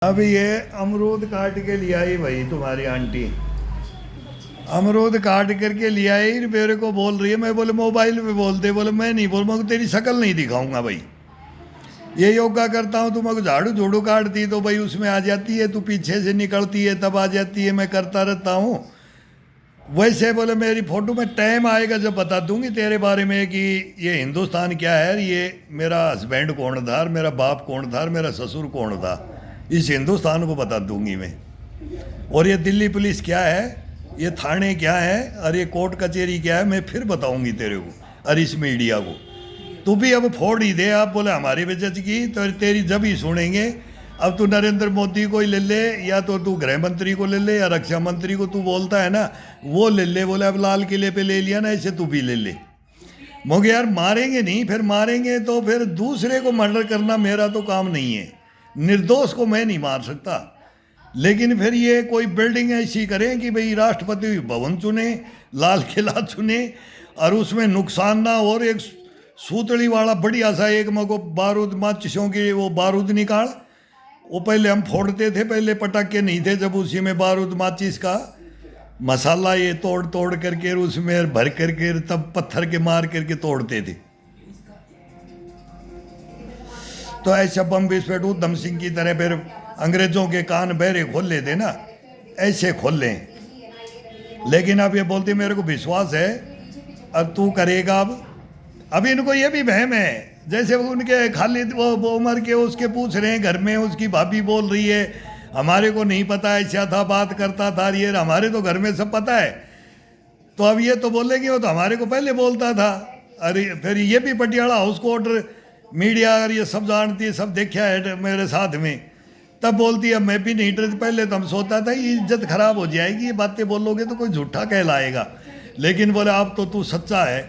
अब ये अमरूद काट के ले आई भाई तुम्हारी आंटी। अमरूद काट करके ले आई, मेरे को बोल रही है। मैं बोले मोबाइल पे बोलते, बोले मैं नहीं बोल, मैं तेरी शक्ल नहीं दिखाऊंगा भाई। ये योगा करता हूँ, तुम अगर झाड़ू झूड़ू काटती तो भाई उसमें आ जाती है, तू पीछे से निकलती है तब आ जाती है, मैं करता रहता हूँ। वैसे बोले मेरी फोटो में टाइम आएगा जब बता दूंगी तेरे बारे में कि ये हिंदुस्तान क्या है, ये मेरा हस्बैंड कौन था, मेरा बाप कौन था, मेरा ससुर कौन था, इस हिंदुस्तान को बता दूंगी मैं। और ये दिल्ली पुलिस क्या है, ये थाने क्या है, और ये कोर्ट कचहरी क्या है, मैं फिर बताऊंगी तेरे को और इस मीडिया को। तू भी अब फोड़ ही दे। आप बोले हमारी वजह की तो तेरी जब ही सुनेंगे। अब तू नरेंद्र मोदी को ही ले ले, या तो तू गृह मंत्री को ले ले, या रक्षा मंत्री को तू बोलता है ना वो ले ले। बोले अब लाल किले पे ले लिया ना, ऐसे तू भी ले ले। मगर यार मारेंगे नहीं, फिर मारेंगे तो फिर दूसरे को मर्डर करना मेरा तो काम नहीं है। निर्दोष को मैं नहीं मार सकता, लेकिन फिर ये कोई बिल्डिंग ऐसी करें कि भाई राष्ट्रपति भवन चुने, लाल किला चुने, और उसमें नुकसान ना हो। और एक सूतड़ी वाला बढ़िया सा एक मको बारूद माचिसों की वो बारूद निकाल, वो पहले हम फोड़ते थे, पहले पटाखे नहीं थे, जब उसी में बारूद माचिस का मसाला ये तोड़ तोड़ करके उसमें भर करके तब पत्थर के मार करके तोड़ते थे। तो ऐसा बम विस्फोट उधम सिंह की तरह फिर अंग्रेजों के कान बहरे खोल लेते ना, ऐसे खोल लें। लेकिन अब ये बोलती मेरे को विश्वास है अब तू करेगा। अब इनको ये भी वहम है, जैसे उनके खालिद वो उमर के उसके पूछ रहे हैं घर में, उसकी भाभी बोल रही है हमारे को नहीं पता, ऐसा था, बात करता था, ये हमारे तो घर में सब पता है। तो अब ये तो बोलेंगे वो तो हमारे को पहले बोलता था। अरे फिर ये भी पटियाला हाउस कोर्ट मीडिया अगर ये सब जानती है, सब देखा है मेरे साथ में, तब बोलती है मैं भी नहीं डरती। पहले तो हम सोचता था ये इज्जत खराब हो जाएगी, ये बातें बोलोगे तो कोई झूठा कहलाएगा। लेकिन बोले अब तो तू सच्चा है,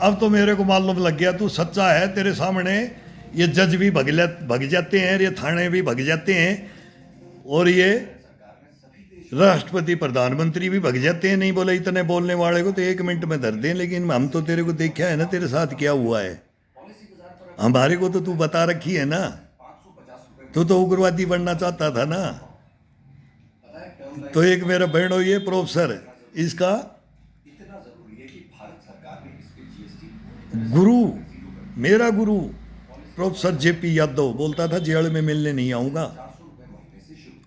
अब तो मेरे को मालूम लग गया तू सच्चा है। तेरे सामने ये जज भी भग जाते हैं, ये थाने भी भग जाते हैं, और ये राष्ट्रपति प्रधानमंत्री भी भग जाते हैं। नहीं बोले इतने बोलने वाले को तो 1 मिनट में धर दें। लेकिन हम तो तेरे को देखा है ना, तेरे साथ क्या हुआ है, हमारे को तो तू बता रखी है ना। तू तो उग्रवादी बनना चाहता था ना। तो एक मेरा बहनों ये प्रोफेसर, इसका गुरु, मेरा गुरु प्रोफेसर जेपी यादव बोलता था जेल में मिलने नहीं आऊंगा,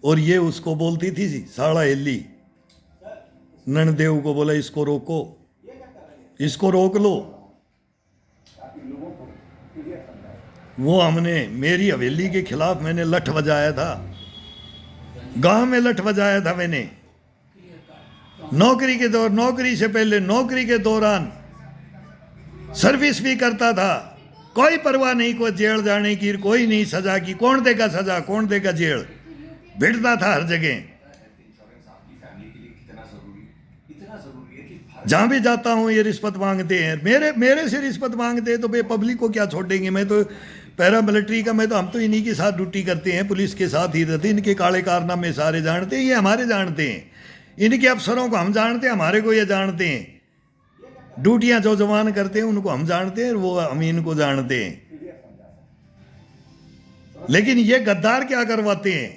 और ये उसको बोलती थी साड़ा हेली ननदेव को, बोला इसको रोको, इसको रोक लो। वो हमने मेरी हवेली के खिलाफ मैंने लठ बजाया था, गांव में लठ बजाया था मैंने। नौकरी से पहले, नौकरी के दौरान सर्विस भी करता था, कोई परवाह नहीं, कोई जेल जाने की, कोई नहीं सजा की, कौन देगा सजा, कौन देगा जेल, भिड़ता था हर जगह। जहां भी जाता हूं ये रिश्वत मांगते हैं, मेरे से रिश्वत मांगते हैं, तो बे पब्लिक को क्या छोड़ेंगे। मैं तो पैरा मिलिट्री का, मैं तो, हम तो इन्हीं के साथ ड्यूटी करते हैं, पुलिस के साथ ही रहते हैं। इनके काले कारनामे सारे जानते हैं, ये हमारे जानते हैं, इनके अफसरों को हम जानते हैं, हमारे को ये जानते हैं। ड्यूटियां जो जवान करते हैं उनको हम जानते हैं, वो हम इनको जानते हैं। लेकिन ये गद्दार क्या करवाते हैं,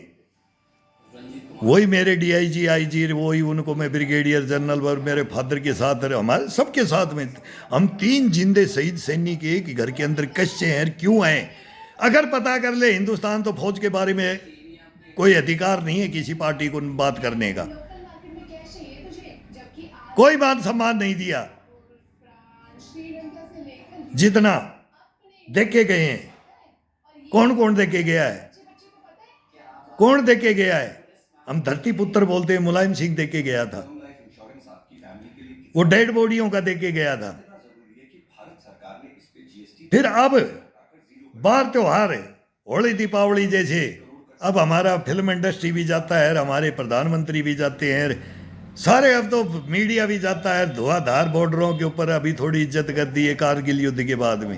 वही मेरे डीआईजी आईजी, वही उनको मैं ब्रिगेडियर जनरल, और मेरे फादर के साथ, हमारे सबके साथ में हम 3 जिंदे शहीद सैनिक एक ही घर के अंदर कैसे हैं, क्यों हैं। अगर पता कर ले हिंदुस्तान, तो फौज के बारे में कोई अधिकार नहीं है किसी पार्टी को बात करने का, कोई बात सम्मान नहीं दिया। जितना देखे गए हैं, कौन कौन देखे गया है, कौन देखे गया है। हम धरती पुत्र बोलते हैं, मुलायम सिंह देखे गया था, वो डेड बॉडियों का देखे गया था। फिर अब बार त्योहार है, होली दीपावली जैसे, अब हमारा फिल्म इंडस्ट्री भी जाता है, हमारे प्रधानमंत्री भी जाते हैं, सारे, अब तो मीडिया भी जाता है। धुआंधार बॉर्डरों के ऊपर अभी थोड़ी इज्जत कर दी है कारगिल युद्ध के बाद में।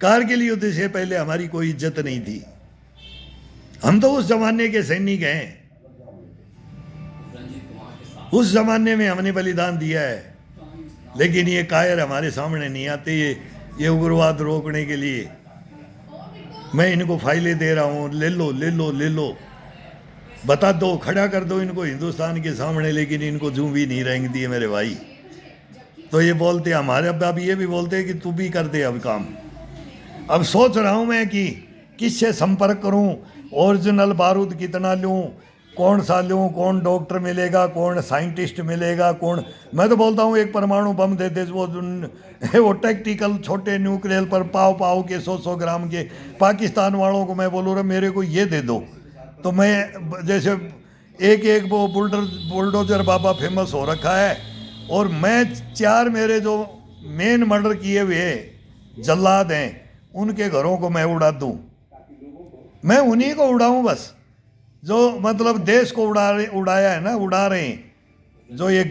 कारगिल युद्ध से पहले हमारी कोई इज्जत नहीं थी, हम तो उस जमाने के सैनिक हैं, उस जमाने में हमने बलिदान दिया है। लेकिन ये कायर हमारे सामने नहीं आते, ये उग्रवाद रोकने के लिए मैं इनको फाइलें दे रहा हूँ, ले लो ले लो ले लो। बता दो, खड़ा कर दो इनको हिंदुस्तान के सामने, लेकिन इनको जूं भी नहीं रहेंगे दिए मेरे भाई। तो ये बोलते हमारे अब ये भी बोलते हैं कि तू भी कर दे अब काम। अब सोच रहा हूं मैं कि किससे संपर्क करूं, ओरिजिनल बारूद कितना लूं, कौन सा लूं, कौन डॉक्टर मिलेगा, कौन साइंटिस्ट मिलेगा, कौन। मैं तो बोलता हूं एक परमाणु बम दे दे, वो टैक्टिकल छोटे न्यूक्लियर पर पाव पाव के 100-100 ग्राम के। पाकिस्तान वालों को मैं बोलूँ मेरे को ये दे दो, तो मैं जैसे एक एक वो बुलडोजर बाबा फेमस हो रखा है, और मैं 4 मेरे जो मेन मर्डर किए हुए जल्लाद हैं उनके घरों को मैं उड़ा दूं। मैं उन्हीं को उड़ाऊं बस, जो मतलब देश को उड़ाया है ना, उड़ा रहे हैं, जो ये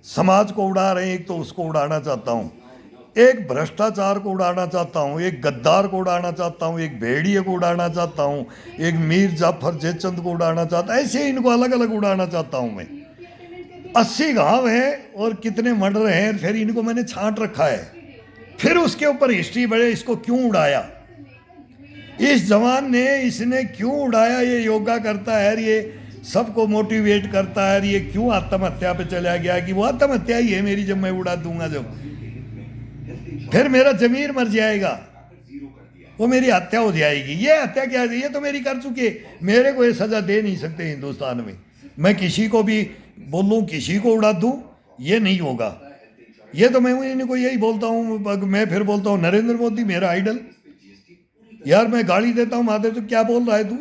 समाज को उड़ा रहे हैं। एक तो उसको उड़ाना चाहता हूँ, एक भ्रष्टाचार को उड़ाना चाहता हूँ, एक गद्दार को उड़ाना चाहता हूँ, एक भेड़िए को उड़ाना चाहता हूँ, एक मीर जाफर जयचंद को उड़ाना चाहता हूँ। ऐसे इनको अलग अलग उड़ाना चाहता हूँ मैं। 80 गांव है और कितने मर्डर हैं, फिर इनको मैंने छांट रखा है। फिर उसके ऊपर हिस्ट्री बढ़े, इसको क्यों उड़ाया, इस जवान ने, इसने क्यों उड़ाया, ये योगा करता है, ये सबको मोटिवेट करता है, ये क्यों आत्महत्या पे चला गया, कि वो आत्महत्या ही है मेरी जब मैं उड़ा दूंगा, जब फिर मेरा जमीर मर जाएगा, वो मेरी हत्या हो जाएगी। ये हत्या क्या है, ये तो मेरी कर चुके, मेरे को ये सजा दे नहीं सकते हिंदुस्तान में। मैं किसी को भी बोलूं, किसी को उड़ा दूं, ये नहीं होगा। ये तो मैं इनको यही बोलता हूँ। मैं फिर बोलता हूँ नरेंद्र मोदी मेरा आइडल। यार मैं गाली देता हूँ माधर, तो क्या बोल रहा है तू।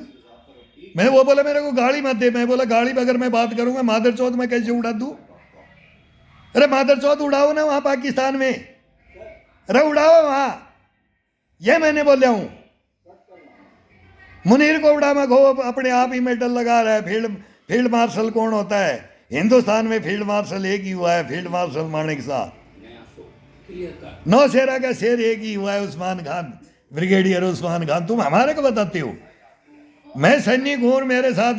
मैं वो बोला मेरे को गाली मत दे, मैं बोला गाली अगर मैं बात करूंगा मादर चौथ मैं कैसे उड़ा दूं। अरे मादर चौथ उड़ाओ ना वहां पाकिस्तान में, अरे उड़ाओ वहां, ये मैंने बोला हूं। मुनीर को उड़ा मैं, अपने आप ही मेडल लगा रहा है। फील्ड मार्शल कौन होता है हिंदुस्तान में? फील्ड मार्शल एक ही हुआ है, फील्ड मार्शल मानेक शाह। नौशेरा का शेर एक ही हुआ है, उस्मान खान, ब्रिगेडियर उस्मान खान। तुम हमारे को बताते हो। मैं सैनिक हूं, मेरे साथ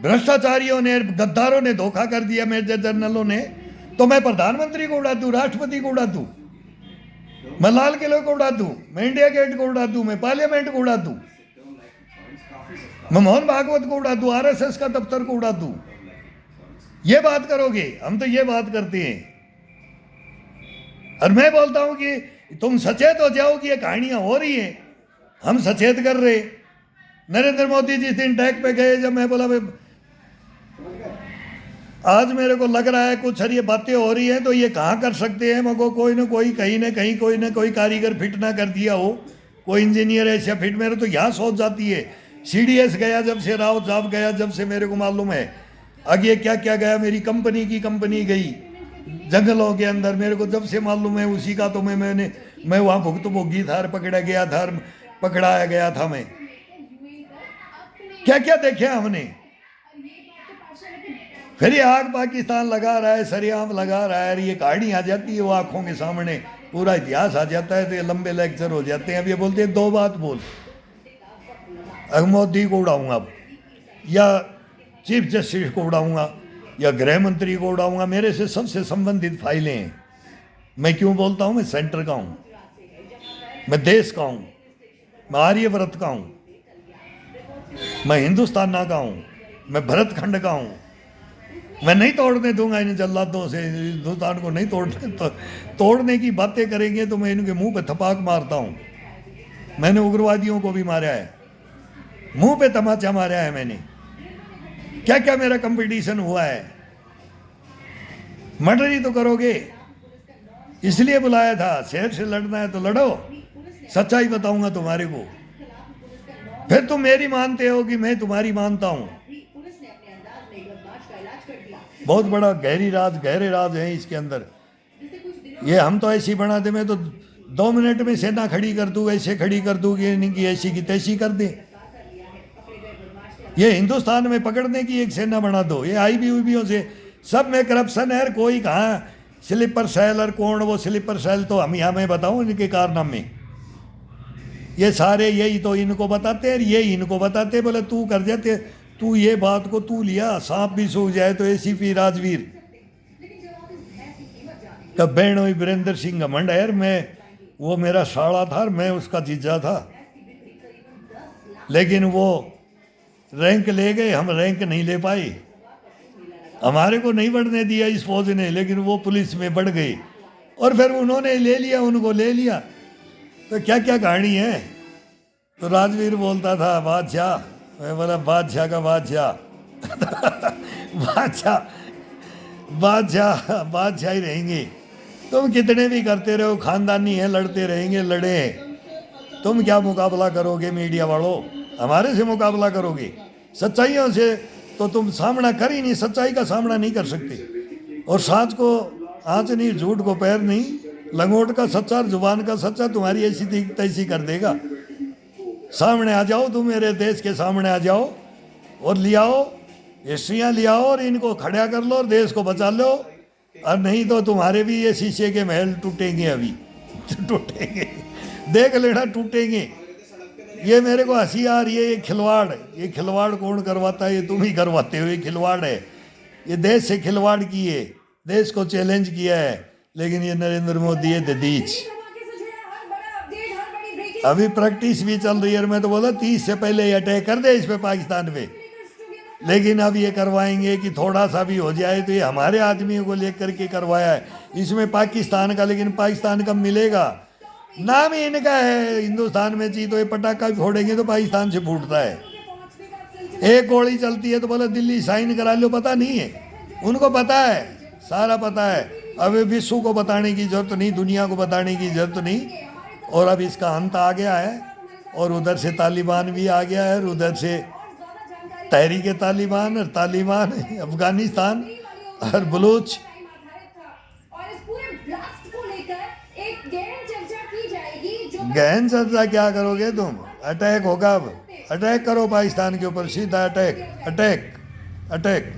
भ्रष्टाचारियों ने, गद्दारों ने धोखा कर दिया, मेजर जनरलों ने, तो मैं प्रधानमंत्री को उड़ा दूं, राष्ट्रपति को उड़ा दूं, मैं लाल किले को उड़ा दूं, मैं इंडिया गेट को उड़ा दूं, मैं पार्लियामेंट को उड़ा दूं, मैं मोहन भागवत को उड़ा दूं, आरएसएस का दफ्तर को उड़ा दूं। ये बात करोगे? हम तो ये बात करते हैं। और मैं बोलता हूं कि तुम सचेत हो जाओ कि ये कहानियां हो रही हैं, हम सचेत कर रहे। नरेंद्र मोदी जिस दिन टैग पे गए, जब मैं बोला आज मेरे को लग रहा है कुछ ये बातें हो रही हैं, तो ये कहाँ कर सकते हैं, मगर कोई ना कोई कहीं ना कहीं कोई ना कोई कारीगर फिट ना कर दिया हो, कोई इंजीनियर ऐसा फिट। मेरे तो यहाँ सोच जाती है, सीडीएस गया जब से, राव साहब गया जब से, मेरे को मालूम है आगे क्या क्या गया। मेरी कंपनी गई जंगलों के अंदर, मेरे को जब से मालूम है उसी का। तो मैं वहाँ भुगतभोगी था, पकड़ा गया था, पकड़ाया गया था। मैं क्या क्या देखा हमने। फिर ये आग पाकिस्तान लगा रहा है, सरेआम लगा रहा है, ये कहानी आ जाती है वो आंखों के सामने, पूरा इतिहास आ जाता है, तो ये लंबे लेक्चर हो जाते हैं। अब ये बोलते हैं 2 बात बोल, मोदी को उड़ाऊंगा या चीफ जस्टिस को उड़ाऊंगा या गृह मंत्री को उड़ाऊंगा, मेरे से सबसे संबंधित फाइलें हैं। मैं क्यों बोलता हूं, मैं सेंटर का हूं, मैं देश का हूं, मैं आर्यव्रत का हूं, मैं हिंदुस्तान का हूं, मैं भरतखंड का हूं। मैं नहीं तोड़ने दूंगा इन जल्लादों से, हिंदुस्तान को नहीं तोड़ने। तो तोड़ने की बातें करेंगे तो मैं इनके मुंह पे थपाक मारता हूं। मैंने उग्रवादियों को भी मारा है, मुंह पे तमाचा मारा है मैंने। क्या क्या मेरा कंपटीशन हुआ है। मर्डर ही तो करोगे, इसलिए बुलाया था। शेर से लड़ना है तो लड़ो, सच्चाई बताऊंगा तुम्हारे को। फिर तुम मेरी मानते हो कि मैं तुम्हारी मानता हूं। बहुत बड़ा गहरे राज है इसके अंदर। ये हम तो ऐसी बना दे, मैं तो 2 मिनट में सेना खड़ी कर दूँ, ऐसे खड़ी कर दूँ कि ऐसी की तैसी कर दे। ये हिंदुस्तान में पकड़ने की एक सेना बना दो। ये आईबीओ से सब में करप्शन है। कोई कहाँ स्लीपर सेल और कौन वो स्लीपर सेल, तो हम यहाँ मैं बताऊँ इनके कारनामे। ये सारे यही तो इनको बताते हैं, यही इनको बताते, बोले तू कर जाते, तू ये बात को तू लिया, सांप भी सूख जाए तो एसीपी राजवीर। तब बहनों वीरेंद्र सिंह घमंड है, मैं वो मेरा साड़ा था, मैं उसका जीजा था, लेकिन वो रैंक ले गए, हम रैंक नहीं ले पाए, हमारे को नहीं बढ़ने दिया इस फौज ने, लेकिन वो पुलिस में बढ़ गई और फिर उन्होंने ले लिया, उनको ले लिया। तो क्या क्या कहानी है। तो राजवीर बोलता था बादशाह, मैं बोला बादशाह का बादशाह बादशाह बादशाह बादशाह ही रहेंगे, तुम कितने भी करते रहो, खानदानी है, लड़ते रहेंगे, लड़े। तुम क्या मुकाबला करोगे मीडिया वालों, हमारे से मुकाबला करोगे? सच्चाइयों से तो तुम सामना कर ही नहीं, सच्चाई का सामना नहीं कर सकते। और साच को आँच नहीं, झूठ को पैर नहीं, लंगोट का सच्चा और जुबान का सच्चा तुम्हारी ऐसी तैसी कर देगा। सामने आ जाओ, तुम मेरे देश के सामने आ जाओ और ले आओ हिस्ट्रियाँ, ले आओ और इनको खड़ा कर लो और देश को बचा लो, और नहीं तो तुम्हारे भी ये शीशे के महल टूटेंगे, अभी टूटेंगे, देख लेना टूटेंगे। ये मेरे को हंसी आ रही है, ये खिलवाड़ कौन करवाता है? ये तुम ही करवाते हो, ये खिलवाड़ है, ये देश से खिलवाड़ की है, देश को चैलेंज किया है। लेकिन ये नरेंद्र मोदी है ददीच, अभी प्रैक्टिस भी चल रही है। और मैं तो बोला 30 से पहले अटैक कर दे इस पे, पाकिस्तान पे, लेकिन अब ये करवाएंगे कि थोड़ा सा भी हो जाए तो ये हमारे आदमियों को लेकर के करवाया है इसमें पाकिस्तान का, लेकिन पाकिस्तान कब मिलेगा? नाम ही इनका है हिंदुस्तान में चाहिए, तो ये पटाखा फोड़ेंगे तो पाकिस्तान से फूटता है। एक गोली चलती है तो बोला दिल्ली साइन करा लो, पता नहीं है उनको, पता है, सारा पता है। अब विश्व को बताने की जरूरत नहीं, दुनिया को बताने की जरूरत नहीं। और अब इसका अंत आ गया है, और उधर से तालिबान भी आ गया है, और उधर से तहरीक तालिबान और तालिबान अफगानिस्तान और बलूच। गहन चर्चा क्या करोगे तुम? अटैक होगा, अब अटैक करो पाकिस्तान के ऊपर, सीधा अटैक अटैक अटैक।